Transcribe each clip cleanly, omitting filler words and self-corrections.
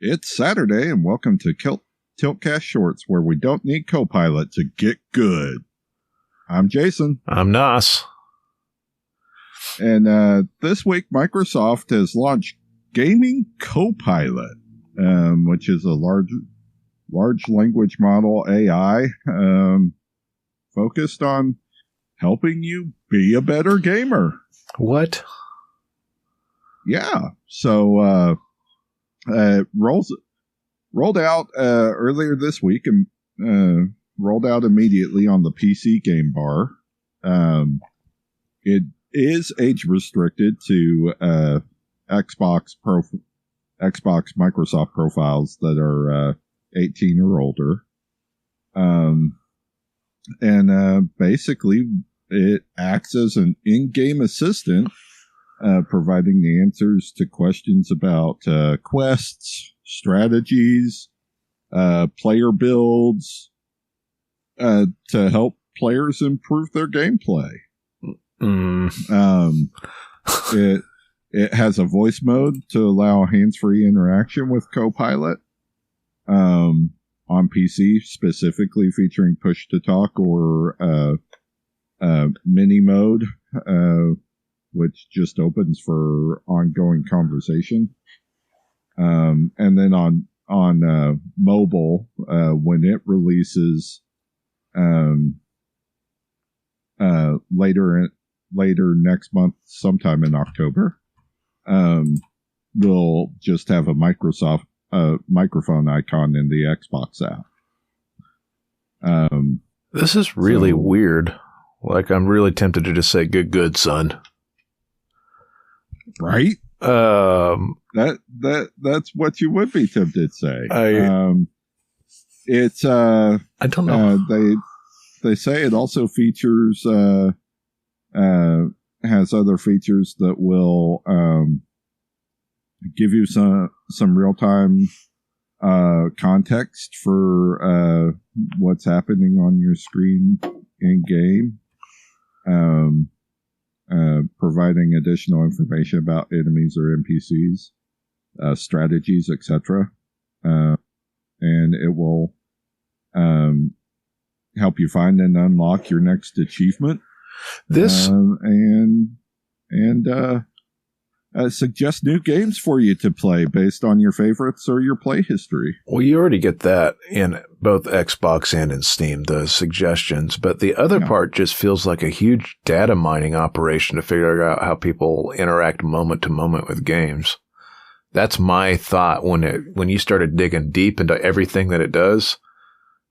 It's Saturday, and welcome to Tiltcast Shortz, where we don't need Copilot to get good. I'm Jason. I'm Nauss. And this week, Microsoft has launched Gaming Copilot, which is a large language model AI focused on helping you be a better gamer. What? Yeah. So rolled out earlier this week and rolled out immediately on the PC game bar. It is age restricted to Xbox Microsoft profiles that are 18 or older. And basically it acts as an in-game assistant, providing the answers to questions about quests, strategies, player builds, to help players improve their gameplay. It has a voice mode to allow hands-free interaction with Copilot on PC, specifically featuring push-to-talk or mini mode, which just opens for ongoing conversation. And then on mobile, when it releases later next month, sometime in October, we'll just have a Microsoft microphone icon in the Xbox app. This is really weird. Like, I'm really tempted to just say, good, son. Right? That's what you would be tempted to say. It's I don't know. They say it also features has other features that will give you some real-time context for what's happening on your screen in game, providing additional information about enemies or NPCs, strategies, etc. And it will help you find and unlock your next achievement. Suggest new games for you to play based on your favorites or your play history. Well, you already get that in both Xbox and in Steam, the suggestions. But the other part just feels like a huge data mining operation to figure out how people interact moment to moment with games. That's my thought when you started digging deep into everything that it does.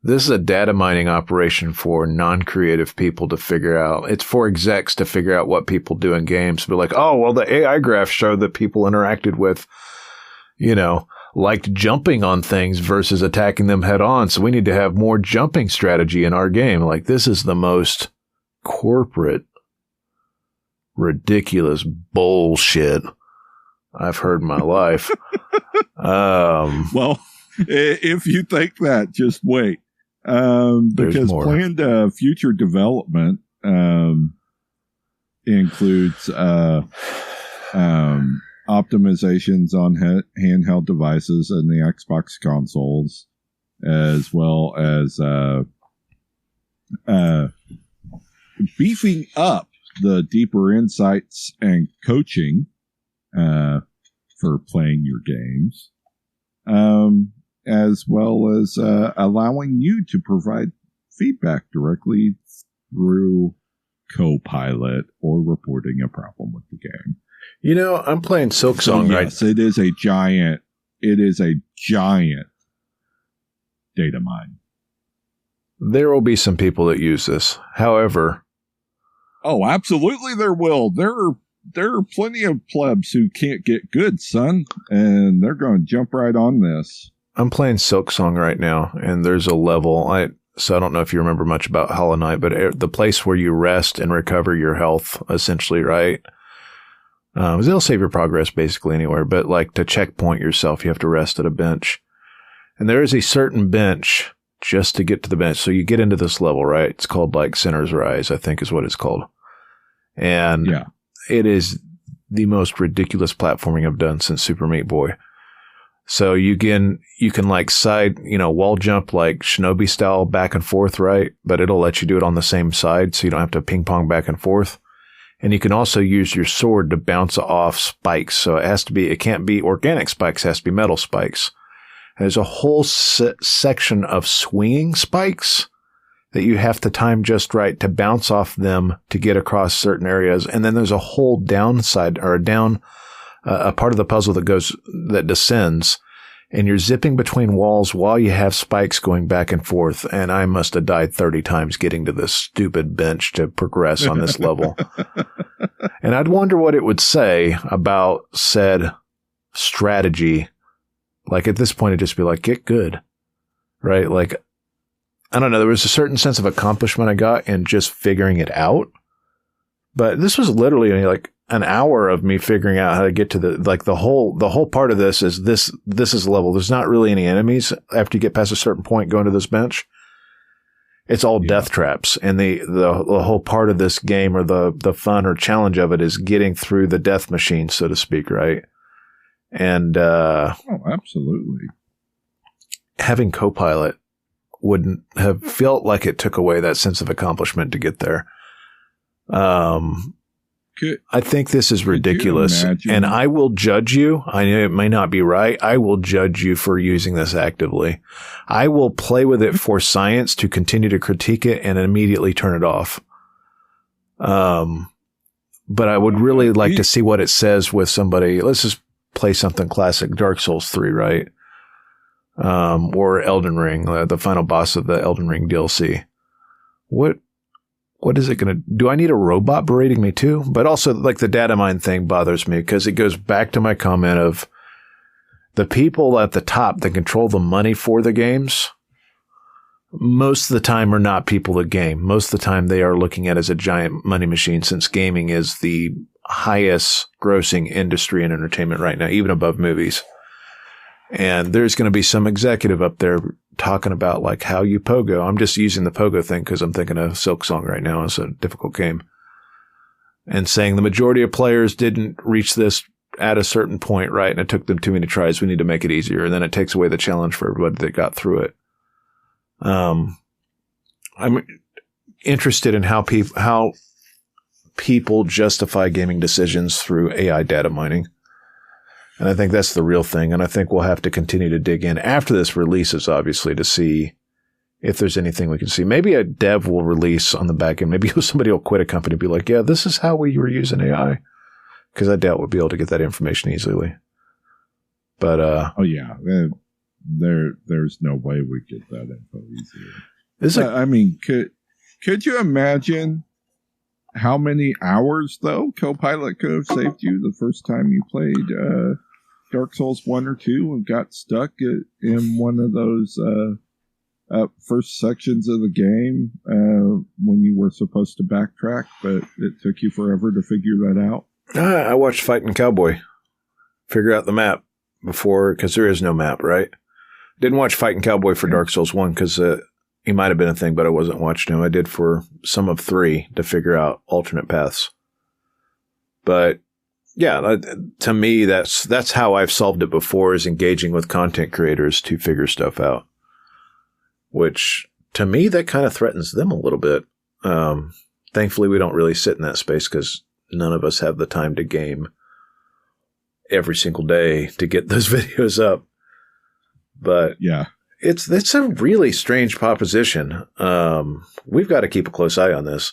This is a data mining operation for non-creative people to figure out. It's for execs to figure out what people do in games. Be like, oh, well, the AI graph showed that people interacted with, liked jumping on things versus attacking them head on. So we need to have more jumping strategy in our game. Like, this is the most corporate, ridiculous bullshit I've heard in my life. Well, if you think that, just wait. Because planned future development includes optimizations on handheld devices and the Xbox consoles, as well as beefing up the deeper insights and coaching for playing your games. As well as allowing you to provide feedback directly through Copilot or reporting a problem with the game. I'm playing Silksong right now. Yes, it is a giant data mine. There will be some people that use this. However... Oh, absolutely there will. There are plenty of plebs who can't get good, son, and they're going to jump right on this. I'm playing Silksong right now, and there's a level. So I don't know if you remember much about Hollow Knight, but the place where you rest and recover your health, essentially, right? It'll save your progress basically anywhere, but like to checkpoint yourself, you have to rest at a bench. And there is a certain bench just to get to the bench. So you get into this level, right? It's called like Sinner's Rise, I think is what it's called. And it is the most ridiculous platforming I've done since Super Meat Boy. So you can like side, wall jump like Shinobi style back and forth, right? But it'll let you do it on the same side, so you don't have to ping pong back and forth. And you can also use your sword to bounce off spikes. So it can't be organic spikes, it has to be metal spikes. And there's a whole section of swinging spikes that you have to time just right to bounce off them to get across certain areas. And then there's a whole downside or a part of the puzzle that descends, and you're zipping between walls while you have spikes going back and forth. And I must have died 30 times getting to this stupid bench to progress on this level. And I'd wonder what it would say about said strategy. Like at this point, it'd just be like, get good, right? Like, I don't know. There was a certain sense of accomplishment I got in just figuring it out. But this was literally like an hour of me figuring out how to get to the whole part of this is this is a level. There's not really any enemies after you get past a certain point going to this bench. It's all death traps. And the whole part of this game, or the fun or challenge of it, is getting through the death machine, so to speak, right? And absolutely. Having Copilot wouldn't have felt like it took away that sense of accomplishment to get there. I think this is ridiculous, and I will judge you. I know it may not be right. I will judge you for using this actively. I will play with it for science to continue to critique it and immediately turn it off. But I would really like to see what it says with somebody. Let's just play something classic, Dark Souls 3, right? Or Elden Ring, the final boss of the Elden Ring DLC. What is it going to do? I need a robot berating me too? But also, like, the data mine thing bothers me because it goes back to my comment of the people at the top that control the money for the games. Most of the time are not people that game. Most of the time they are looking at it as a giant money machine, since gaming is the highest grossing industry in entertainment right now, even above movies. And there's going to be some executive up there talking about like how you pogo. I'm just using the pogo thing because I'm thinking of Silk Song right now. It's a difficult game. And saying the majority of players didn't reach this at a certain point, right? And it took them too many tries. We need to make it easier. And then it takes away the challenge for everybody that got through it. I'm interested in how people justify gaming decisions through AI data mining. And I think that's the real thing. And I think we'll have to continue to dig in after this releases, obviously, to see if there's anything we can see. Maybe a dev will release on the back end. Maybe somebody will quit a company and be like, yeah, this is how we were using AI. Because I doubt we'll be able to get that information easily. But, oh, yeah. There's no way we get that info easily. I mean, could you imagine how many hours, though, Copilot could have saved you the first time you played Dark Souls 1 or 2 and got stuck in one of those first sections of the game when you were supposed to backtrack, but it took you forever to figure that out? I watched Fighting Cowboy figure out the map before, because there is no map, right? Didn't watch Fighting Cowboy for Dark Souls 1 because he might have been a thing, but I wasn't watching him. I did for some of 3 to figure out alternate paths. But yeah, to me, that's how I've solved it before, is engaging with content creators to figure stuff out. Which, to me, that kind of threatens them a little bit. Thankfully, we don't really sit in that space because none of us have the time to game every single day to get those videos up. But yeah, it's a really strange proposition. We've got to keep a close eye on this.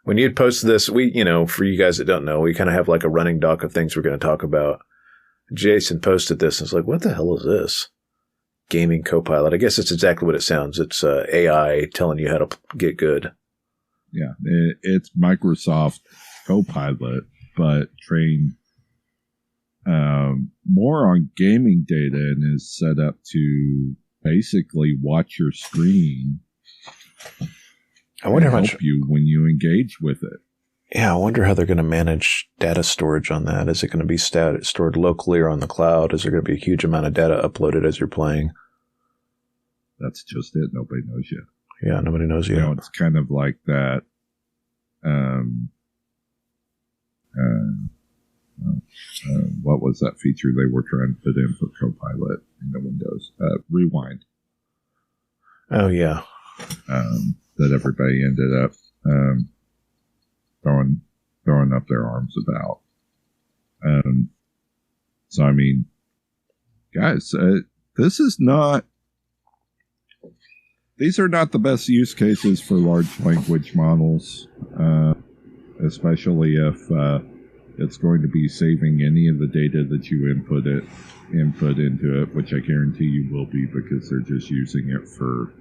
When you posted this, for you guys that don't know, we kind of have like a running doc of things we're going to talk about. Jason posted this and it's like, what the hell is this? Gaming Copilot. I guess it's exactly what it sounds. It's AI telling you how to get good. Yeah, it's Microsoft Copilot, but trained more on gaming data and is set up to basically watch your screen. I wonder how help you when you engage with it. Yeah, I wonder how they're going to manage data storage on that. Is it going to be stored locally or on the cloud? Is there going to be a huge amount of data uploaded as you're playing? That's just it. Nobody knows yet. Yeah, nobody knows yet. It's kind of like that. What was that feature they were trying to put in for Copilot? was Rewind. Oh, yeah. That everybody ended up throwing up their arms about. So, I mean, guys, these are not the best use cases for large language models, especially if it's going to be saving any of the data that you input into it, which I guarantee you will be, because they're just using it for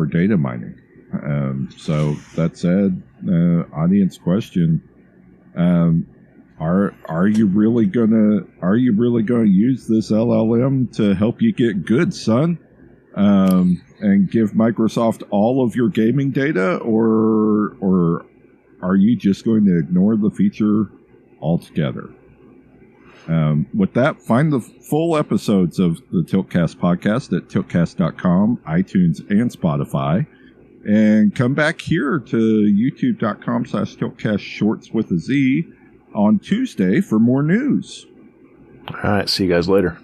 data mining. So that said, audience question: Are you really gonna use this LLM to help you get good, son? And give Microsoft all of your gaming data, or are you just going to ignore the feature altogether? With that, find the full episodes of the Tiltcast podcast at tiltcast.com, iTunes, and Spotify. And come back here to youtube.com/Tiltcast Shortz with a Z on Tuesday for more news. All right. See you guys later.